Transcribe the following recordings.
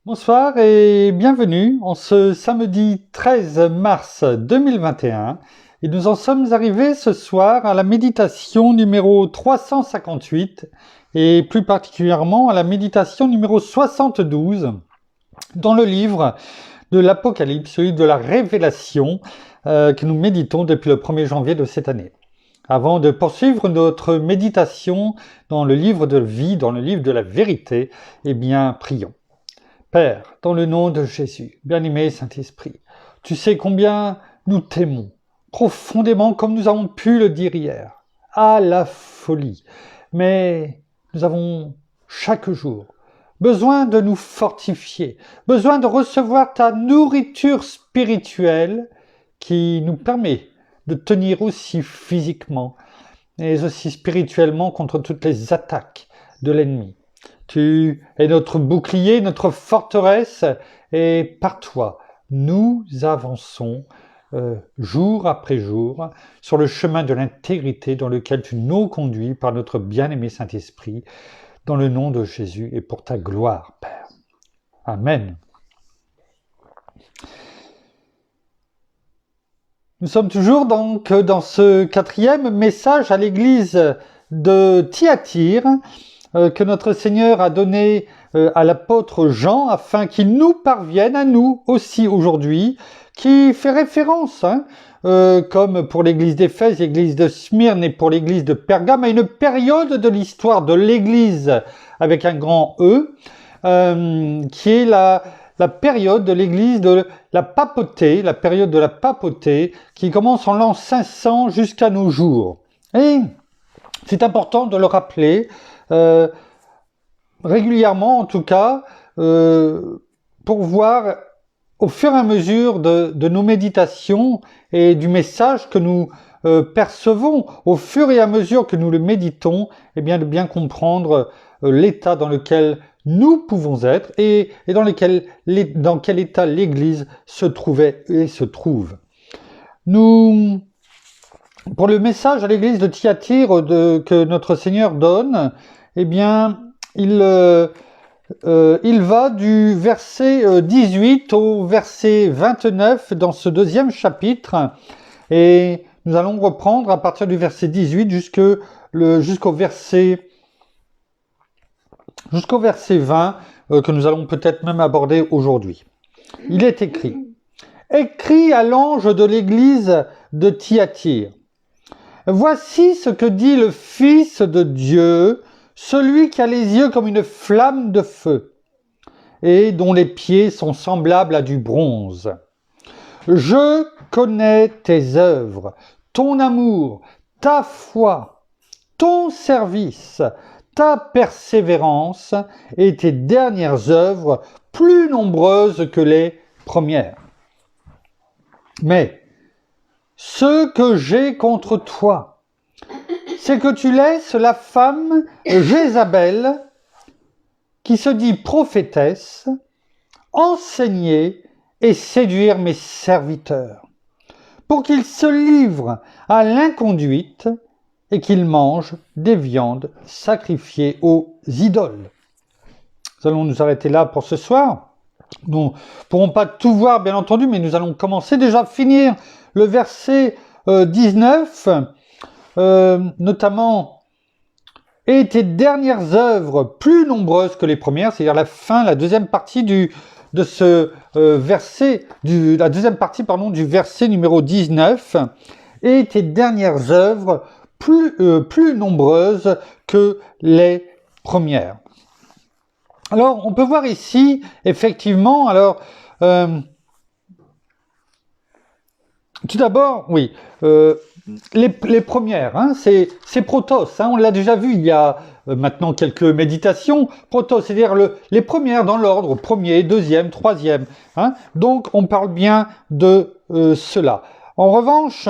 Bonsoir et bienvenue en ce samedi 13 mars 2021 et nous en sommes arrivés ce soir à la méditation numéro 358 et plus particulièrement à la méditation numéro 72 dans le livre de l'Apocalypse, celui de la Révélation que nous méditons depuis le 1er janvier de cette année. Avant de poursuivre notre méditation dans le livre de vie, dans le livre de la vérité, eh bien prions. Père, dans le nom de Jésus, bien-aimé Saint-Esprit, tu sais combien nous t'aimons, profondément comme nous avons pu le dire hier, à la folie. Mais nous avons chaque jour besoin de nous fortifier, besoin de recevoir ta nourriture spirituelle qui nous permet de tenir aussi physiquement mais aussi spirituellement contre toutes les attaques de l'ennemi. Tu es notre bouclier, notre forteresse, et par toi, nous avançons jour après jour sur le chemin de l'intégrité dans lequel tu nous conduis par notre bien-aimé Saint-Esprit, dans le nom de Jésus et pour ta gloire, Père. Amen. Nous sommes toujours donc dans ce quatrième message à l'église de Thyatire, que notre Seigneur a donné à l'apôtre Jean afin qu'il nous parvienne à nous aussi aujourd'hui, qui fait référence, comme pour l'église d'Éphèse, l'église de Smyrne et pour l'église de Pergame, à une période de l'histoire de l'église avec un grand E, qui est la période de l'église de la papauté, la période de la papauté, qui commence en l'an 500 jusqu'à nos jours. Et c'est important de le rappeler, régulièrement en tout cas, pour voir au fur et à mesure de nos méditations et du message que nous percevons, au fur et à mesure que nous le méditons, eh bien de bien comprendre l'état dans lequel nous pouvons être et dans quel état l'Église se trouvait et se trouve. Pour le message à l'église de Thyatire que notre Seigneur donne, eh bien, il va du verset 18 au verset 29 dans ce deuxième chapitre, et nous allons reprendre à partir du verset 18 jusqu'au verset 20, que nous allons peut-être même aborder aujourd'hui. Il est écrit « Écrit à l'ange de l'église de Thyatire. Voici ce que dit le Fils de Dieu, celui qui a les yeux comme une flamme de feu, et dont les pieds sont semblables à du bronze. Je connais tes œuvres, ton amour, ta foi, ton service, ta persévérance et tes dernières œuvres plus nombreuses que les premières. Mais ce que j'ai contre toi, c'est que tu laisses la femme Jézabel, qui se dit prophétesse, enseigner et séduire mes serviteurs, pour qu'ils se livrent à l'inconduite et qu'ils mangent des viandes sacrifiées aux idoles. Nous allons nous arrêter là pour ce soir. Nous ne pourrons pas tout voir, bien entendu, mais nous allons commencer déjà à finir le verset 19, notamment « Et tes dernières œuvres plus nombreuses que les premières », c'est-à-dire la deuxième partie du verset numéro 19, « Et tes dernières œuvres plus nombreuses que les premières ». Alors, on peut voir ici, effectivement, tout d'abord, oui, les premières, c'est protos, on l'a déjà vu il y a maintenant quelques méditations, protos, c'est-à-dire les premières dans l'ordre, premier, deuxième, troisième, donc on parle bien de cela. En revanche,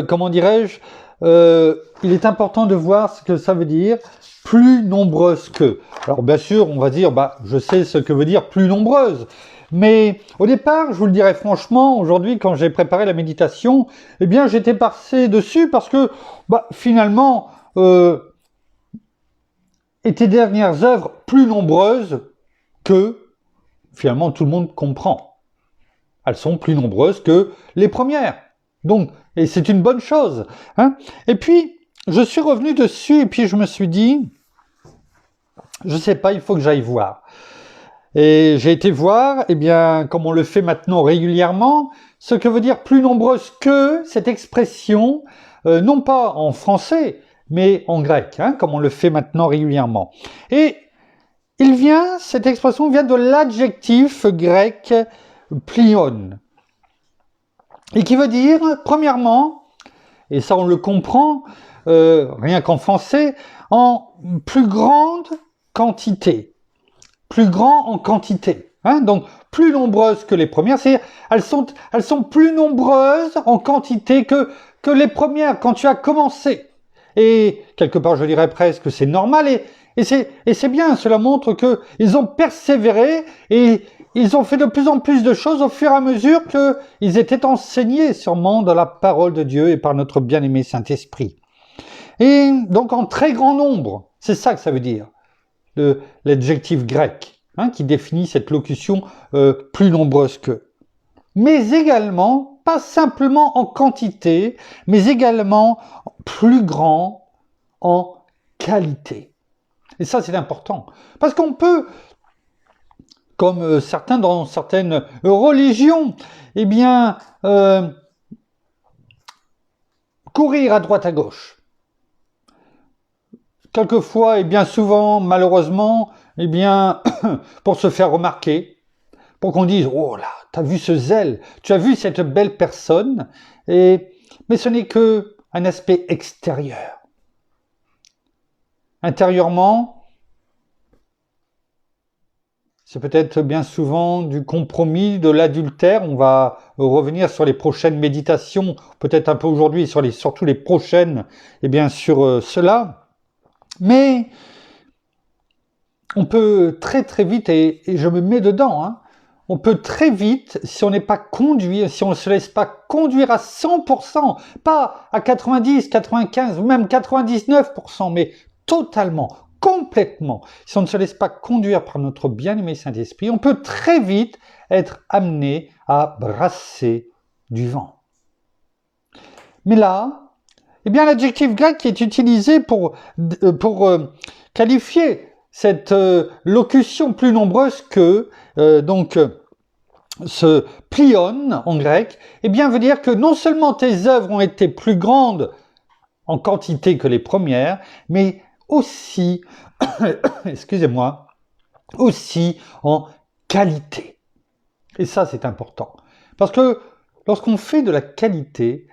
comment dirais-je, il est important de voir ce que ça veut dire, plus nombreuses que. Alors bien sûr, on va dire, je sais ce que veut dire plus nombreuses, mais au départ, je vous le dirais franchement, aujourd'hui, quand j'ai préparé la méditation, eh bien, j'étais passé dessus parce que, finalement, et tes dernières œuvres plus nombreuses, que finalement tout le monde comprend. Elles sont plus nombreuses que les premières. Donc, et c'est une bonne chose. Hein. Et puis, je suis revenu dessus et puis je me suis dit, je sais pas, il faut que j'aille voir. Et j'ai été voir, eh bien, comme on le fait maintenant régulièrement, ce que veut dire plus nombreuse que, cette expression, non pas en français, mais en grec, hein, comme on le fait maintenant régulièrement. Et cette expression vient de l'adjectif grec plion, et qui veut dire, premièrement, et ça on le comprend, rien qu'en français, en plus grande quantité. Plus grand en quantité. Hein, donc, plus nombreuses que les premières, c'est-à-dire elles sont plus nombreuses en quantité que les premières quand tu as commencé. Et quelque part, je dirais presque, c'est normal et c'est bien. Cela montre que ils ont persévéré et ils ont fait de plus en plus de choses au fur et à mesure qu'ils étaient enseignés sûrement dans la parole de Dieu et par notre bien-aimé Saint-Esprit. Et donc en très grand nombre, c'est ça que ça veut dire. L'adjectif grec, hein, qui définit cette locution plus nombreuse que. Mais également, pas simplement en quantité, mais également plus grand en qualité. Et ça, c'est important. Parce qu'on peut, comme certains dans certaines religions, eh bien, courir à droite à gauche. Quelquefois et bien souvent, malheureusement, eh bien, pour se faire remarquer, pour qu'on dise « Oh là, tu as vu ce zèle, tu as vu cette belle personne », mais ce n'est qu'un aspect extérieur. Intérieurement, c'est peut-être bien souvent du compromis, de l'adultère. On va revenir sur les prochaines méditations, peut-être un peu aujourd'hui, surtout les prochaines, et bien sur cela. Mais on peut très très vite, et je me mets dedans, hein, on peut très vite, si on n'est pas conduit, si on ne se laisse pas conduire à 100%, pas à 90, 95 ou même 99%, mais totalement, complètement, si on ne se laisse pas conduire par notre bien-aimé Saint-Esprit, on peut très vite être amené à brasser du vent. Mais là, eh bien, l'adjectif grec qui est utilisé pour qualifier cette locution plus nombreuse que, ce plion en grec, eh bien, veut dire que non seulement tes œuvres ont été plus grandes en quantité que les premières, mais aussi, excusez-moi, aussi en qualité. Et ça, c'est important. Parce que lorsqu'on fait de la qualité,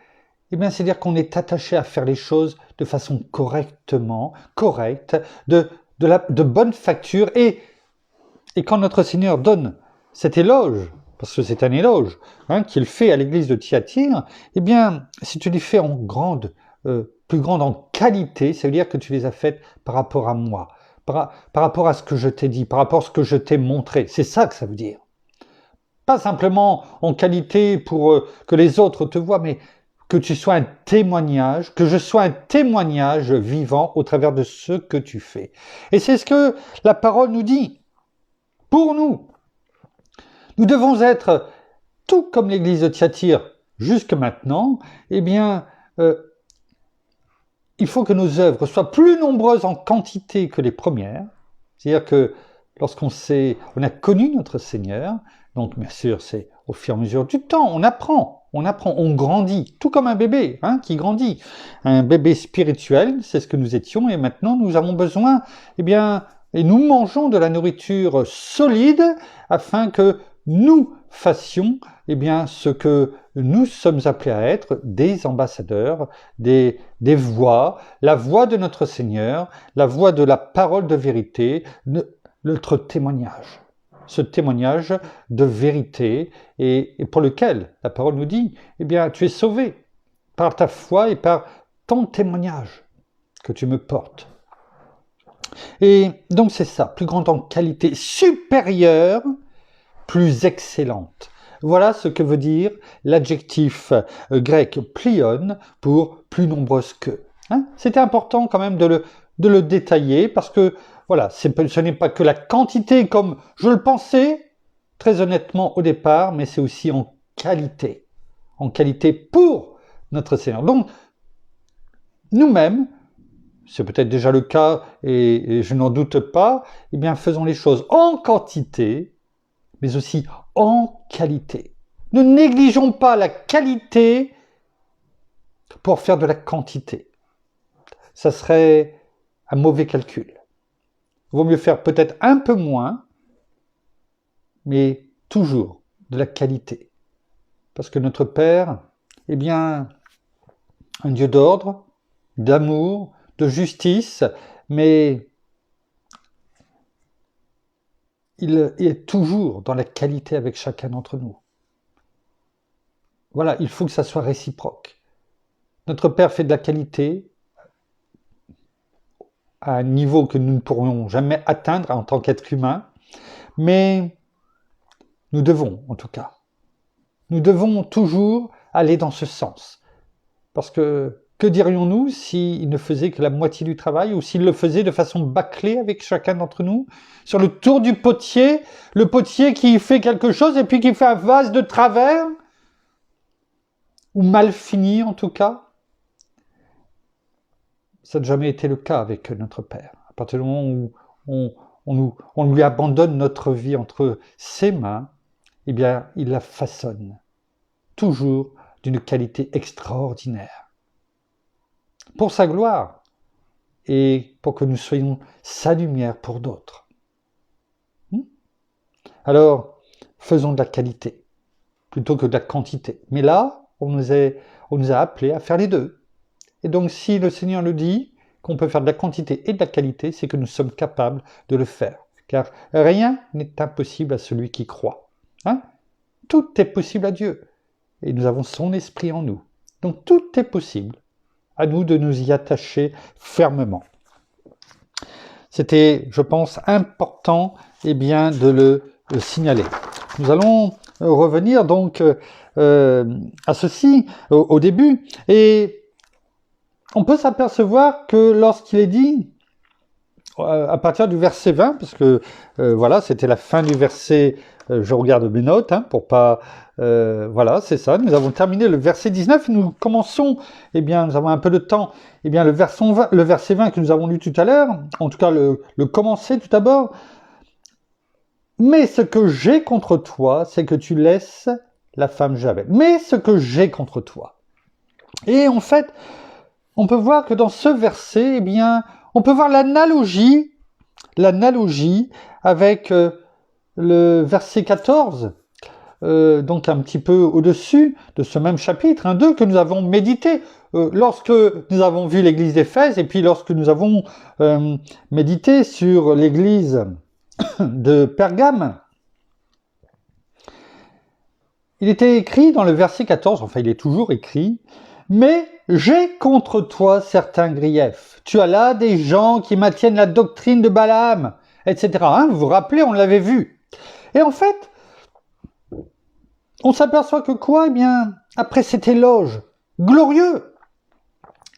eh bien, c'est-à-dire qu'on est attaché à faire les choses de façon correcte, de bonne facture. Et quand notre Seigneur donne cet éloge, parce que c'est un éloge hein, qu'il fait à l'église de Thyatire, eh bien, si tu les fais en plus grande en qualité, ça veut dire que tu les as faites par rapport à moi, par rapport à ce que je t'ai dit, par rapport à ce que je t'ai montré. C'est ça que ça veut dire. Pas simplement en qualité pour que les autres te voient, mais que tu sois un témoignage, que je sois un témoignage vivant au travers de ce que tu fais. Et c'est ce que la parole nous dit. Pour nous, nous devons être, tout comme l'église de Thyatire jusque maintenant, eh bien, il faut que nos œuvres soient plus nombreuses en quantité que les premières. C'est-à-dire que lorsqu'on a connu notre Seigneur, donc bien sûr c'est au fur et à mesure du temps, on apprend, on grandit, tout comme un bébé hein, qui grandit. Un bébé spirituel, c'est ce que nous étions, et maintenant nous avons besoin, eh bien, et nous mangeons de la nourriture solide afin que nous fassions eh bien, ce que nous sommes appelés à être, des ambassadeurs, des voix, la voix de notre Seigneur, la voix de la parole de vérité, notre témoignage. Ce témoignage de vérité et pour lequel la parole nous dit, eh bien, tu es sauvé par ta foi et par ton témoignage que tu me portes. Et donc c'est ça, plus grande en qualité, supérieure, plus excellente. Voilà ce que veut dire l'adjectif grec plion pour plus nombreuse que. Hein, c'était important quand même de le détailler parce que voilà, ce n'est pas que la quantité comme je le pensais, très honnêtement au départ, mais c'est aussi en qualité pour notre Seigneur. Donc, nous-mêmes, c'est peut-être déjà le cas et je n'en doute pas, eh bien faisons les choses en quantité, mais aussi en qualité. Ne négligeons pas la qualité pour faire de la quantité. Ça serait un mauvais calcul. Il vaut mieux faire peut-être un peu moins, mais toujours de la qualité. Parce que notre Père est bien un Dieu d'ordre, d'amour, de justice, mais il est toujours dans la qualité avec chacun d'entre nous. Voilà, il faut que ça soit réciproque. Notre Père fait de la qualité à un niveau que nous ne pourrions jamais atteindre en tant qu'être humain, mais nous devons, en tout cas, nous devons toujours aller dans ce sens. Parce que dirions-nous s'il ne faisait que la moitié du travail ou s'il le faisait de façon bâclée avec chacun d'entre nous? Sur le tour du potier, le potier qui fait quelque chose et puis qui fait un vase de travers? Ou mal fini en tout cas? Ça n'a jamais été le cas avec notre Père. À partir du moment où on lui abandonne notre vie entre ses mains, eh bien, il la façonne. Toujours d'une qualité extraordinaire. Pour sa gloire et pour que nous soyons sa lumière pour d'autres. Alors, faisons de la qualité plutôt que de la quantité. Mais là, on nous a appelés à faire les deux. Et donc, si le Seigneur nous dit qu'on peut faire de la quantité et de la qualité, c'est que nous sommes capables de le faire. Car rien n'est impossible à celui qui croit. Tout est possible à Dieu. Et nous avons son esprit en nous. Donc, tout est possible. À nous de nous y attacher fermement. C'était, je pense, important de le signaler. Nous allons revenir donc à ceci au début. Et on peut s'apercevoir que lorsqu'il est dit, à partir du verset 20, parce que voilà, c'était la fin du verset, je regarde mes notes, pour pas... voilà, c'est ça, nous avons terminé le verset 19, et nous commençons, nous avons un peu de temps, le verset 20 que nous avons lu tout à l'heure, en tout cas le commencer tout d'abord. Mais ce que j'ai contre toi, c'est que tu laisses la femme Javel. Mais ce que j'ai contre toi. Et en fait, on peut voir que dans ce verset, on peut voir l'analogie avec le verset 14, donc un petit peu au-dessus de ce même chapitre 2 que nous avons médité lorsque nous avons vu l'église d'Éphèse et puis lorsque nous avons médité sur l'église de Pergame. Il était écrit dans le verset 14, enfin il est toujours écrit, « Mais j'ai contre toi certains griefs. Tu as là des gens qui maintiennent la doctrine de Balaam, etc. » Vous vous rappelez, on l'avait vu. Et en fait, on s'aperçoit que quoi? Après cet éloge glorieux,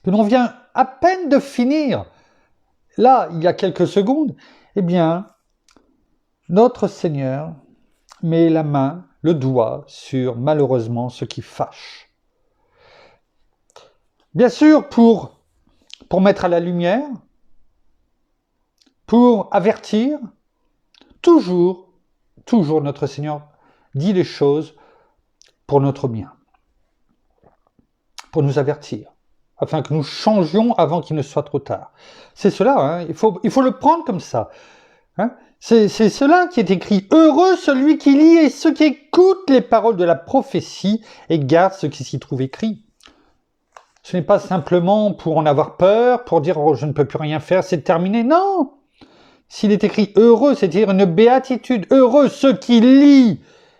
que l'on vient à peine de finir, là, il y a quelques secondes, notre Seigneur met la main, le doigt sur, malheureusement, ce qui fâche. Bien sûr, pour mettre à la lumière, pour avertir, toujours notre Seigneur dit les choses pour notre bien, pour nous avertir, afin que nous changions avant qu'il ne soit trop tard. C'est cela, il faut le prendre comme ça. C'est cela qui est écrit. Heureux celui qui lit et ceux qui écoutent les paroles de la prophétie et gardent ce qui s'y trouve écrit. Ce n'est pas simplement pour en avoir peur, pour dire oh, je ne peux plus rien faire, c'est terminé. Non! S'il est écrit heureux, c'est-à-dire une béatitude. Heureux ceux qui lisent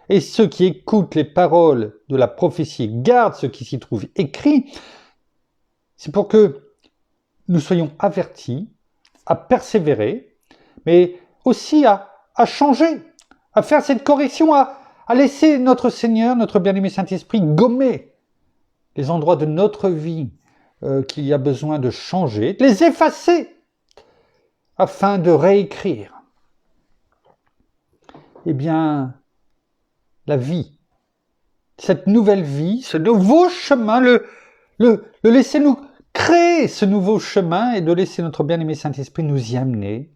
et ceux qui écoutent les paroles de la prophétie et gardent ce qui s'y trouve écrit. C'est pour que nous soyons avertis à persévérer, mais aussi à changer, à faire cette correction, à laisser notre Seigneur, notre bien-aimé Saint-Esprit, gommer les endroits de notre vie qu'il y a besoin de changer, de les effacer, afin de réécrire, eh bien, la vie, cette nouvelle vie, ce nouveau chemin, le laisser nous créer ce nouveau chemin et de laisser notre bien-aimé Saint-Esprit nous y amener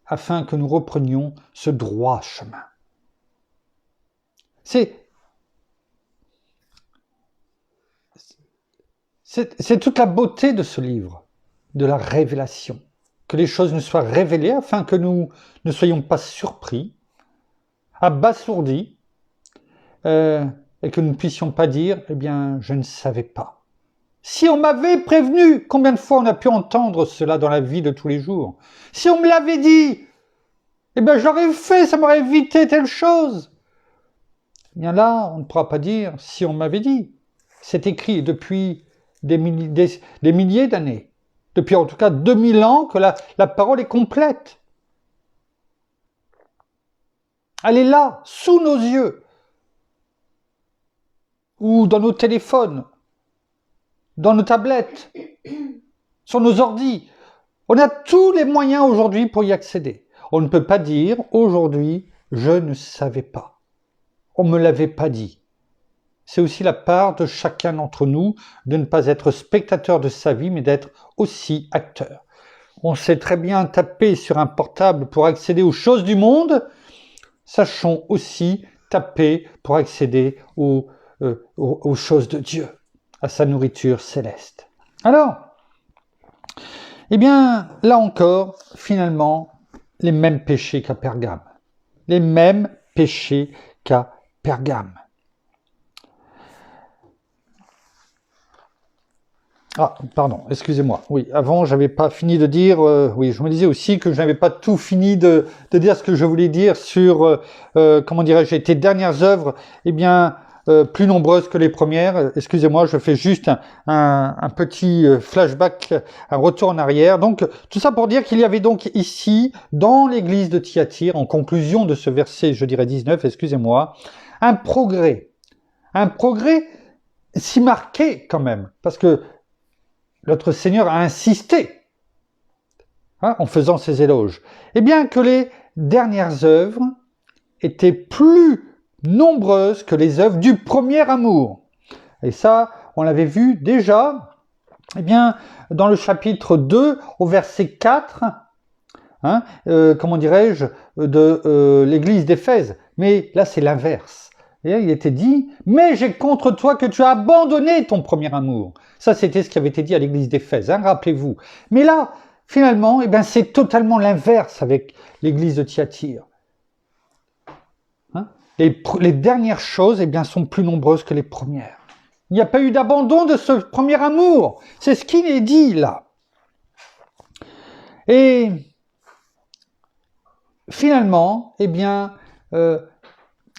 afin que nous reprenions ce droit chemin. C'est toute la beauté de ce livre, de la révélation. Que les choses nous soient révélées afin que nous ne soyons pas surpris, abasourdis, et que nous ne puissions pas dire, eh bien, je ne savais pas. Si on m'avait prévenu, combien de fois on a pu entendre cela dans la vie de tous les jours? Si on me l'avait dit, eh bien, j'aurais fait, ça m'aurait évité telle chose. Eh bien là, on ne pourra pas dire, si on m'avait dit. C'est écrit depuis des milliers d'années. Depuis en tout cas 2000 ans que la parole est complète. Elle est là, sous nos yeux, ou dans nos téléphones, dans nos tablettes, sur nos ordis. On a tous les moyens aujourd'hui pour y accéder. On ne peut pas dire aujourd'hui, je ne savais pas. On ne me l'avait pas dit. C'est aussi la part de chacun d'entre nous de ne pas être spectateur de sa vie, mais d'être aussi acteur. On sait très bien taper sur un portable pour accéder aux choses du monde. Sachons aussi taper pour accéder aux choses de Dieu, à sa nourriture céleste. Alors, eh bien, là encore, finalement, les mêmes péchés qu'à Pergame. Les mêmes péchés qu'à Pergame. Ah, pardon, excusez-moi. Oui, avant, j'avais pas fini de dire... oui, je me disais aussi que je n'avais pas tout fini de dire ce que je voulais dire sur, comment dirais-je, tes dernières œuvres, eh bien, plus nombreuses que les premières. Excusez-moi, je fais juste un petit flashback, un retour en arrière. Donc, tout ça pour dire qu'il y avait donc ici, dans l'église de Thyatire, en conclusion de ce verset, je dirais 19, excusez-moi, un progrès si marqué quand même, parce que notre Seigneur a insisté en faisant ses éloges. Eh bien que les dernières œuvres étaient plus nombreuses que les œuvres du premier amour. Et ça, on l'avait vu déjà, eh bien, dans le chapitre 2, au verset 4, comment dirais-je, de l'église d'Éphèse. Mais là, c'est l'inverse. Et il était dit, mais j'ai contre toi que tu as abandonné ton premier amour. Ça, c'était ce qui avait été dit à l'église d'Éphèse, rappelez-vous. Mais là, finalement, eh bien, c'est totalement l'inverse avec l'église de Thyatire. Les dernières choses, eh bien, sont plus nombreuses que les premières. Il n'y a pas eu d'abandon de ce premier amour. C'est ce qu'il est dit là. Et finalement, eh bien,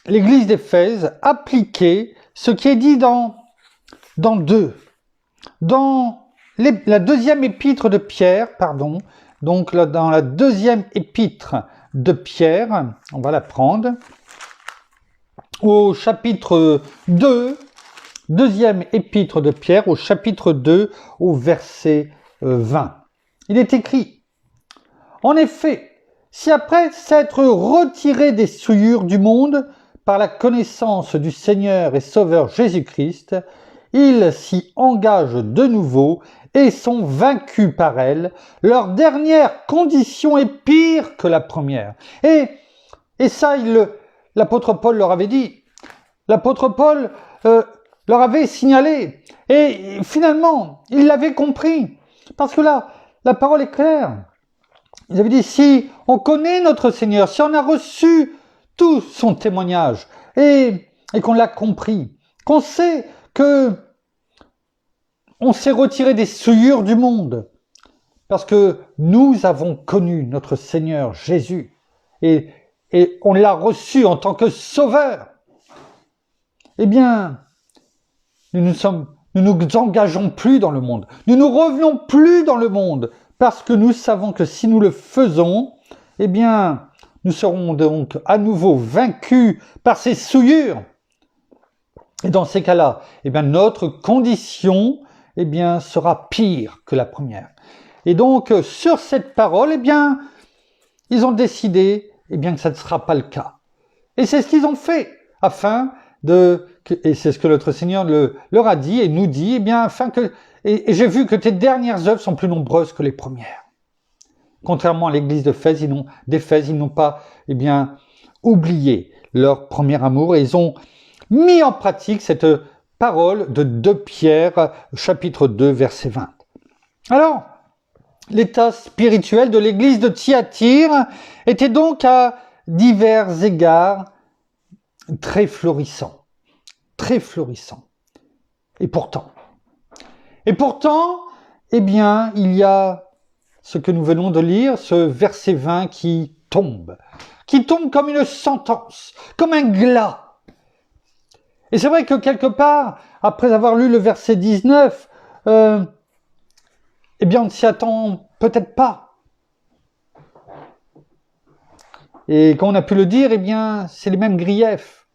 l'église d'Éphèse appliquait ce qui est dit dans la deuxième épître de Pierre, donc dans la deuxième épître de Pierre, on va la prendre, au chapitre 2, deuxième épître de Pierre, au chapitre 2, au verset 20. Il est écrit, « En effet, si après s'être retiré des souillures du monde, par la connaissance du Seigneur et Sauveur Jésus-Christ, ils s'y engagent de nouveau et sont vaincus par elle. Leur dernière condition est pire que la première. » Et ça, l'apôtre Paul leur avait dit. L'apôtre Paul leur avait signalé. Et finalement, ils l'avaient compris. Parce que là, la parole est claire. Ils avaient dit, si on connaît notre Seigneur, si on a reçu tout son témoignage et qu'on l'a compris, qu'on sait que on s'est retiré des souillures du monde parce que nous avons connu notre Seigneur Jésus et on l'a reçu en tant que sauveur, eh bien, nous ne nous engageons plus dans le monde, nous ne revenons plus dans le monde parce que nous savons que si nous le faisons, eh bien, nous serons donc à nouveau vaincus par ces souillures. Et dans ces cas-là, eh bien, notre condition, eh bien, sera pire que la première. Et donc, sur cette parole, eh bien, ils ont décidé que ça ne sera pas le cas. Et c'est ce qu'ils ont fait, afin de... Et c'est ce que notre Seigneur leur a dit et nous dit, afin que... Et j'ai vu que tes dernières œuvres sont plus nombreuses que les premières. Contrairement à l'église d'Éphèse, ils n'ont pas, oublié leur premier amour et ils ont mis en pratique cette parole de 2 Pierre, chapitre 2, verset 20. Alors, l'état spirituel de l'église de Thyatire était donc à divers égards très florissant. Très florissant. Et pourtant, il y a ce que nous venons de lire, ce verset 20 qui tombe comme une sentence, comme un glas. Et c'est vrai que quelque part, après avoir lu le verset 19, on ne s'y attend peut-être pas. Et quand on a pu le dire, c'est les mêmes griefs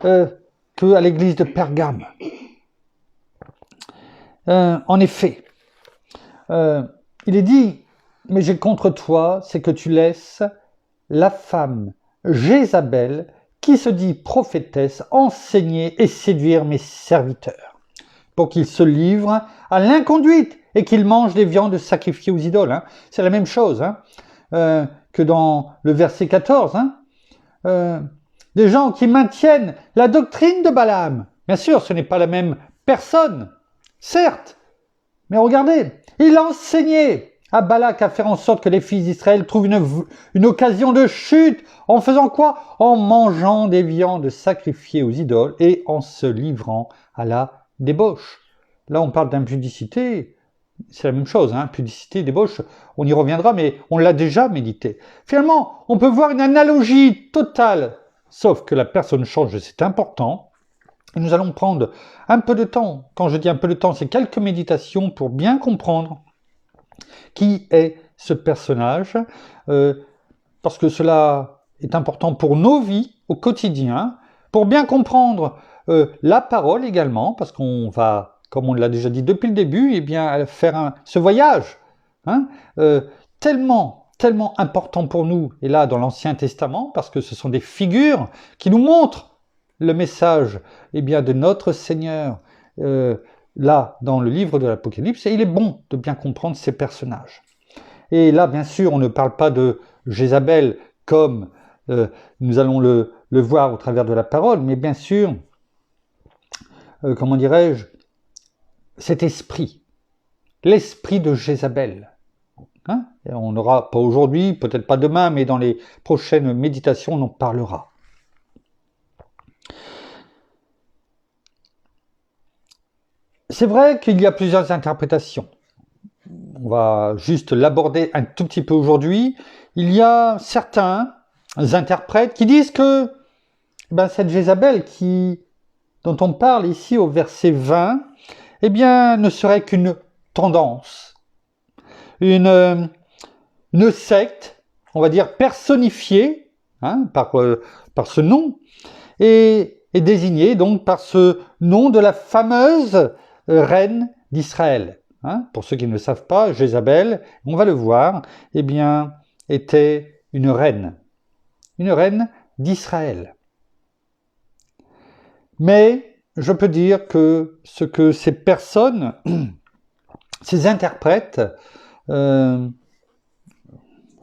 qu'à l'église de Pergame. En effet, il est dit, mais j'ai contre toi, c'est que tu laisses la femme Jézabel, qui se dit prophétesse, enseigner et séduire mes serviteurs, pour qu'ils se livrent à l'inconduite et qu'ils mangent des viandes sacrifiées aux idoles. C'est la même chose que dans le verset 14. Des gens qui maintiennent la doctrine de Balaam. Bien sûr, ce n'est pas la même personne, certes, mais regardez, il enseignait à Balak à faire en sorte que les fils d'Israël trouvent une occasion de chute. En faisant quoi? En mangeant des viandes sacrifiées aux idoles et en se livrant à la débauche. Là, on parle d'impudicité. C'est la même chose, impudicité, débauche. On y reviendra, mais on l'a déjà médité. Finalement, on peut voir une analogie totale, sauf que la personne change, c'est important. Et nous allons prendre un peu de temps. Quand je dis un peu de temps, c'est quelques méditations pour bien comprendre qui est ce personnage, parce que cela est important pour nos vies au quotidien, pour bien comprendre la parole également, parce qu'on va, comme on l'a déjà dit depuis le début, faire ce voyage, tellement important pour nous, et là dans l'Ancien Testament, parce que ce sont des figures qui nous montrent le message de notre Seigneur, là, dans le livre de l'Apocalypse, et il est bon de bien comprendre ces personnages. Et là, bien sûr, on ne parle pas de Jézabel comme nous allons le voir au travers de la parole, mais bien sûr, cet esprit, l'esprit de Jézabel. Et on n'aura pas aujourd'hui, peut-être pas demain, mais dans les prochaines méditations, on en parlera. C'est vrai qu'il y a plusieurs interprétations. On va juste l'aborder un tout petit peu aujourd'hui. Il y a certains interprètes qui disent que cette Jézabel dont on parle ici au verset 20, ne serait qu'une tendance, une secte, on va dire personnifiée par ce nom, et désignée donc par ce nom de la fameuse reine d'Israël. Pour ceux qui ne le savent pas, Jézabel, on va le voir, était une reine d'Israël. Mais je peux dire que ce que ces personnes, ces interprètes, je ne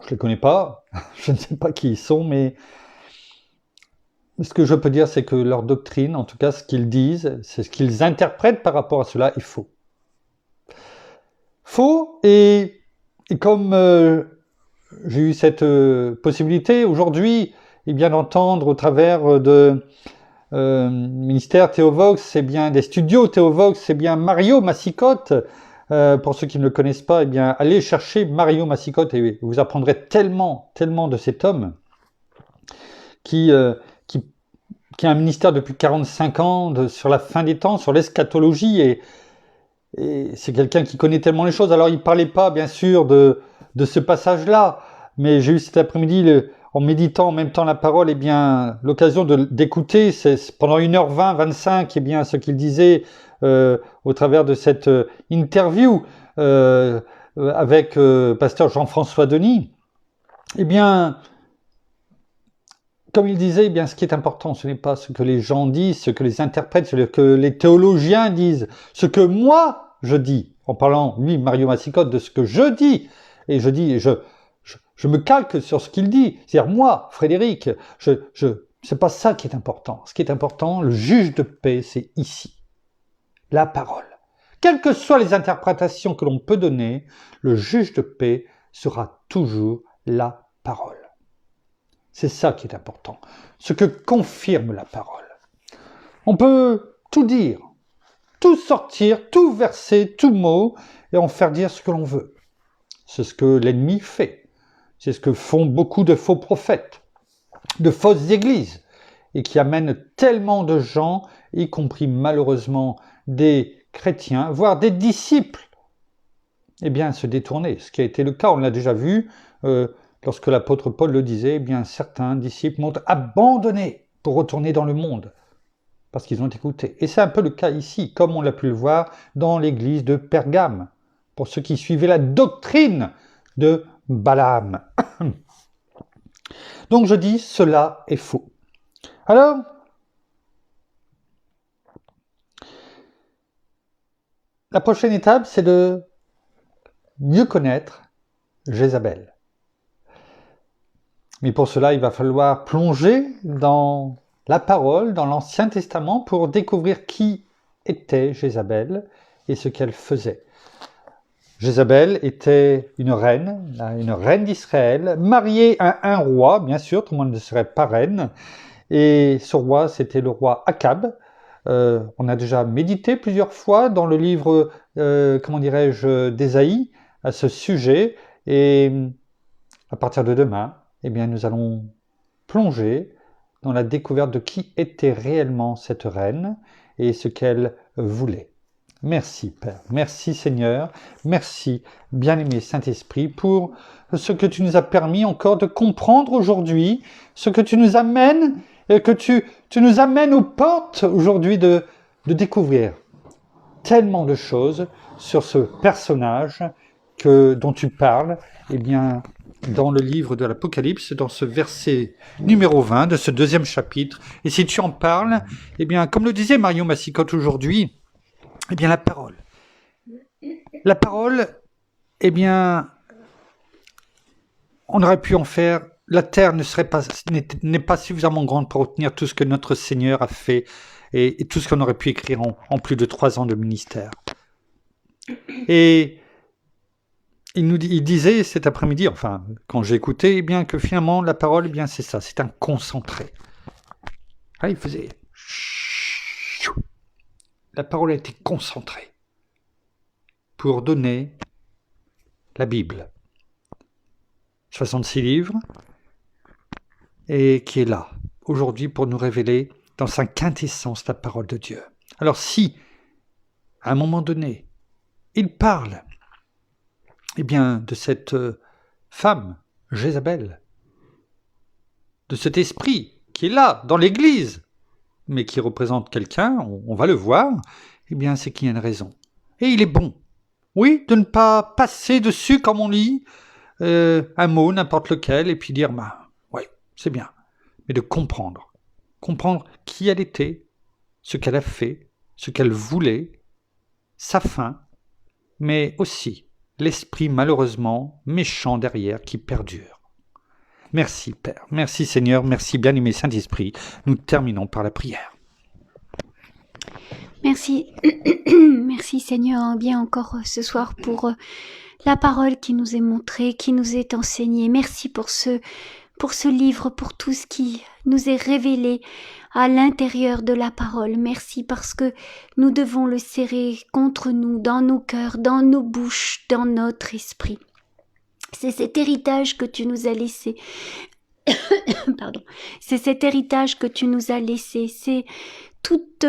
les connais pas, je ne sais pas qui ils sont, mais ce que je peux dire, c'est que leur doctrine, en tout cas ce qu'ils disent, c'est ce qu'ils interprètent par rapport à cela, est faux. Faux, et comme j'ai eu cette possibilité aujourd'hui, d'entendre au travers de ministère Théovox, des studios Théovox, c'est bien Mario Massicotte. Pour ceux qui ne le connaissent pas, allez chercher Mario Massicotte et vous apprendrez tellement de cet homme qui a un ministère depuis 45 ans sur la fin des temps, sur l'eschatologie, et c'est quelqu'un qui connaît tellement les choses. Alors il ne parlait pas bien sûr de ce passage-là, mais j'ai eu cet après-midi, en méditant en même temps la parole, l'occasion d'écouter pendant 1h20, 25, ce qu'il disait au travers de cette interview avec pasteur Jean-François Denis, eh bien, comme il disait, eh bien, ce qui est important, ce n'est pas ce que les gens disent, ce que les interprètes, ce que les théologiens disent, ce que moi je dis, en parlant, lui, Mario Massicotte, de ce que je dis, et je dis, je me calque sur ce qu'il dit, c'est-à-dire moi, Frédéric, c'est pas ça qui est important. Ce qui est important, le juge de paix, c'est ici, la parole. Quelles que soient les interprétations que l'on peut donner, le juge de paix sera toujours la parole. C'est ça qui est important, ce que confirme la parole. On peut tout dire, tout sortir, tout verser, tout mot, et en faire dire ce que l'on veut. C'est ce que l'ennemi fait. C'est ce que font beaucoup de faux prophètes, de fausses églises, et qui amènent tellement de gens, y compris malheureusement des chrétiens, voire des disciples, eh bien, se détourner. Ce qui a été le cas, on l'a déjà vu, lorsque l'apôtre Paul le disait, eh bien, certains disciples m'ont abandonné pour retourner dans le monde, parce qu'ils ont écouté. Et c'est un peu le cas ici, comme on l'a pu le voir dans l'église de Pergame, pour ceux qui suivaient la doctrine de Balaam. Donc je dis, cela est faux. Alors, la prochaine étape, c'est de mieux connaître Jézabel. Mais pour cela, il va falloir plonger dans la parole, dans l'Ancien Testament, pour découvrir qui était Jézabel et ce qu'elle faisait. Jézabel était une reine d'Israël, mariée à un roi, bien sûr, tout le monde ne serait pas reine, et ce roi, c'était le roi Akab. On a déjà médité plusieurs fois dans le livre, d'Ésaïe, à ce sujet, et à partir de demain, eh bien, nous allons plonger dans la découverte de qui était réellement cette reine et ce qu'elle voulait. Merci Père, merci Seigneur, merci bien-aimé Saint-Esprit pour ce que tu nous as permis encore de comprendre aujourd'hui, ce que tu nous amènes, et que tu nous amènes aux portes aujourd'hui de découvrir tellement de choses sur ce personnage dont tu parles, eh bien, dans le livre de l'Apocalypse, dans ce verset numéro 20 de ce 2e chapitre. Et si tu en parles, eh bien, comme le disait Mario Massicotte aujourd'hui, eh bien, la parole. La parole, eh bien, on aurait pu en faire. La terre n'est pas suffisamment grande pour retenir tout ce que notre Seigneur a fait et tout ce qu'on aurait pu écrire en plus de 3 ans de ministère. Et il disait cet après-midi, enfin, quand j'ai écouté, eh bien, que finalement, la parole, eh bien, c'est ça, c'est un concentré. Ah, il faisait... La parole a été concentrée pour donner la Bible. 66 livres, et qui est là, aujourd'hui, pour nous révéler dans sa quintessence la parole de Dieu. Alors si, à un moment donné, il parle, eh bien, de cette femme, Jézabel, de cet esprit qui est là, dans l'Église, mais qui représente quelqu'un, on va le voir, eh bien, c'est qu'il y a une raison. Et il est bon, oui, de ne pas passer dessus comme on lit un mot, n'importe lequel, et puis dire, oui, c'est bien, mais de comprendre qui elle était, ce qu'elle a fait, ce qu'elle voulait, sa fin, mais aussi l'esprit malheureusement méchant derrière qui perdure. Merci Père, merci Seigneur, merci bien-aimé Saint-Esprit. Nous terminons par la prière. Merci, merci Seigneur, bien encore ce soir pour la parole qui nous est montrée, qui nous est enseignée. Merci pour ce livre, pour tout ce qui nous est révélé à l'intérieur de la parole. Merci parce que nous devons le serrer contre nous, dans nos cœurs, dans nos bouches, dans notre esprit. C'est cet héritage que tu nous as laissé. Pardon. C'est cet héritage que tu nous as laissé. C'est toute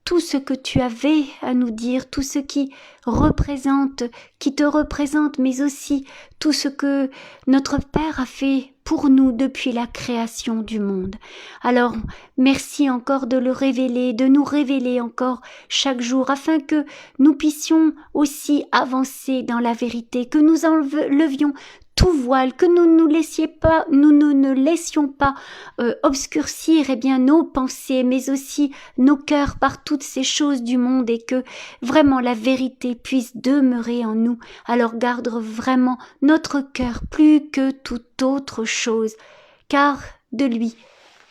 tout ce que tu avais à nous dire, tout ce qui te représente, mais aussi tout ce que notre Père a fait pour nous depuis la création du monde. Alors, merci encore de le révéler, de nous révéler encore chaque jour, afin que nous puissions aussi avancer dans la vérité, que nous enlevions tout voile, que nous ne laissions pas obscurcir nos pensées, mais aussi nos cœurs par toutes ces choses du monde, et que vraiment la vérité puisse demeurer en nous. Alors garde vraiment notre cœur plus que toute autre chose, car de lui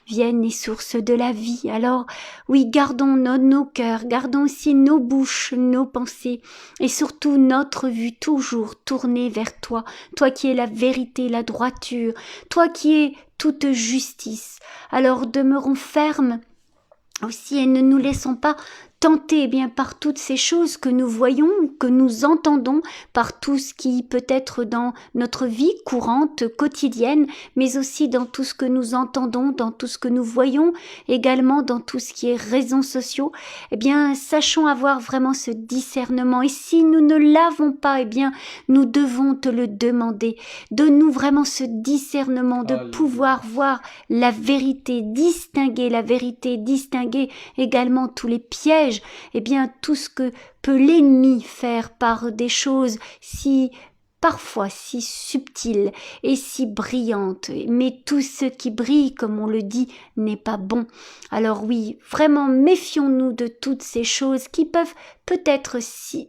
viennent les sources de la vie. Alors oui, gardons nos cœurs, gardons aussi nos bouches, nos pensées, et surtout notre vue toujours tournée vers toi, toi qui es la vérité, la droiture, toi qui es toute justice. Alors demeurons fermes aussi, et ne nous laissons pas tenter par toutes ces choses que nous voyons, que nous entendons, par tout ce qui peut être dans notre vie courante, quotidienne, mais aussi dans tout ce que nous entendons, dans tout ce que nous voyons, également dans tout ce qui est réseaux sociaux. Sachons avoir vraiment ce discernement, et si nous ne l'avons pas, nous devons te le demander. Donne-nous vraiment ce discernement de pouvoir voir la vérité, distinguer la vérité, distinguer également tous les pièges, tout ce que peut l'ennemi faire par des choses parfois si subtiles et si brillantes, mais tout ce qui brille, comme on le dit, n'est pas bon. Alors oui, vraiment méfions-nous de toutes ces choses qui peuvent peut-être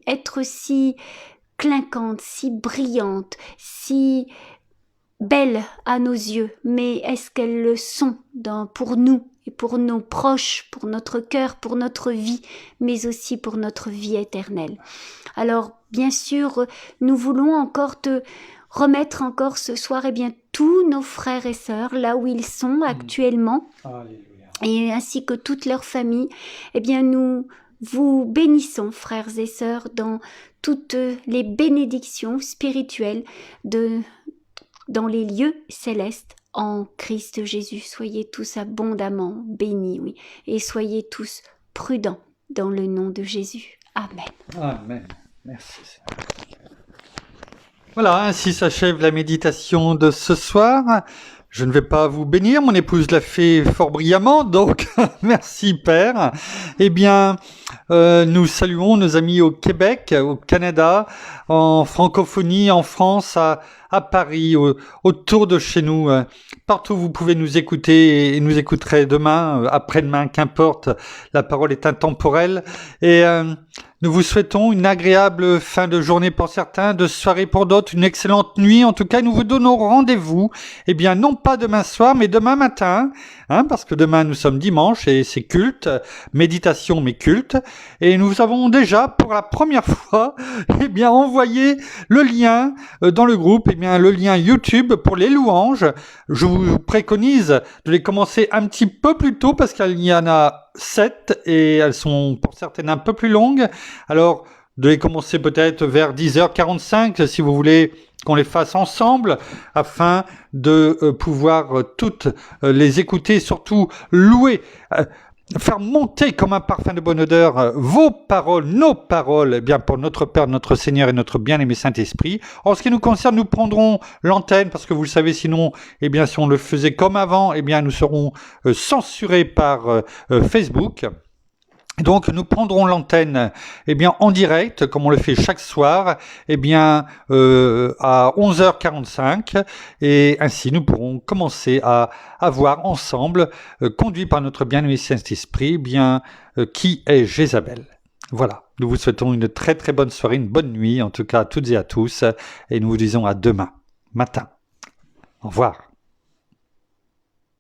être si clinquantes, si brillantes, si belles à nos yeux, mais est-ce qu'elles le sont pour nous et pour nos proches, pour notre cœur, pour notre vie, mais aussi pour notre vie éternelle? Alors, bien sûr, nous voulons encore te remettre encore ce soir tous nos frères et sœurs là où ils sont actuellement. Alléluia. Et ainsi que toute leur famille. Nous vous bénissons, frères et sœurs, dans toutes les bénédictions spirituelles dans les lieux célestes en Christ Jésus. Soyez tous abondamment bénis, oui, et soyez tous prudents dans le nom de Jésus. Amen. Amen. Merci. Voilà, ainsi s'achève la méditation de ce soir. Je ne vais pas vous bénir, mon épouse l'a fait fort brillamment, donc merci Père. Nous saluons nos amis au Québec, au Canada, en francophonie, en France, à Paris, autour de chez nous. Partout vous pouvez nous écouter et nous écouterez demain, après-demain, qu'importe, la parole est intemporelle. Et nous vous souhaitons une agréable fin de journée pour certains, de soirée pour d'autres, une excellente nuit. En tout cas, nous vous donnons rendez-vous, non pas demain soir, mais demain matin, parce que demain nous sommes dimanche et c'est culte, méditation mais culte. Et nous avons déjà, pour la première fois, envoyé le lien dans le groupe, le lien YouTube pour les louanges. Je vous préconise de les commencer un petit peu plus tôt parce qu'il y en a 7 et elles sont pour certaines un peu plus longues. Alors, de les commencer peut-être vers 10h45 si vous voulez qu'on les fasse ensemble afin de pouvoir toutes les écouter, surtout louer, faire monter comme un parfum de bonne odeur vos paroles, nos paroles, pour notre Père, notre Seigneur et notre bien-aimé Saint-Esprit. En ce qui nous concerne, nous prendrons l'antenne parce que vous le savez, sinon, si on le faisait comme avant, nous serons censurés par Facebook. Donc nous prendrons l'antenne en direct, comme on le fait chaque soir, à 11h45, et ainsi nous pourrons commencer à voir ensemble, conduit par notre bien-aimé Saint-Esprit, qui est Jézabel. Voilà, nous vous souhaitons une très très bonne soirée, une bonne nuit, en tout cas à toutes et à tous, et nous vous disons à demain matin. Au revoir.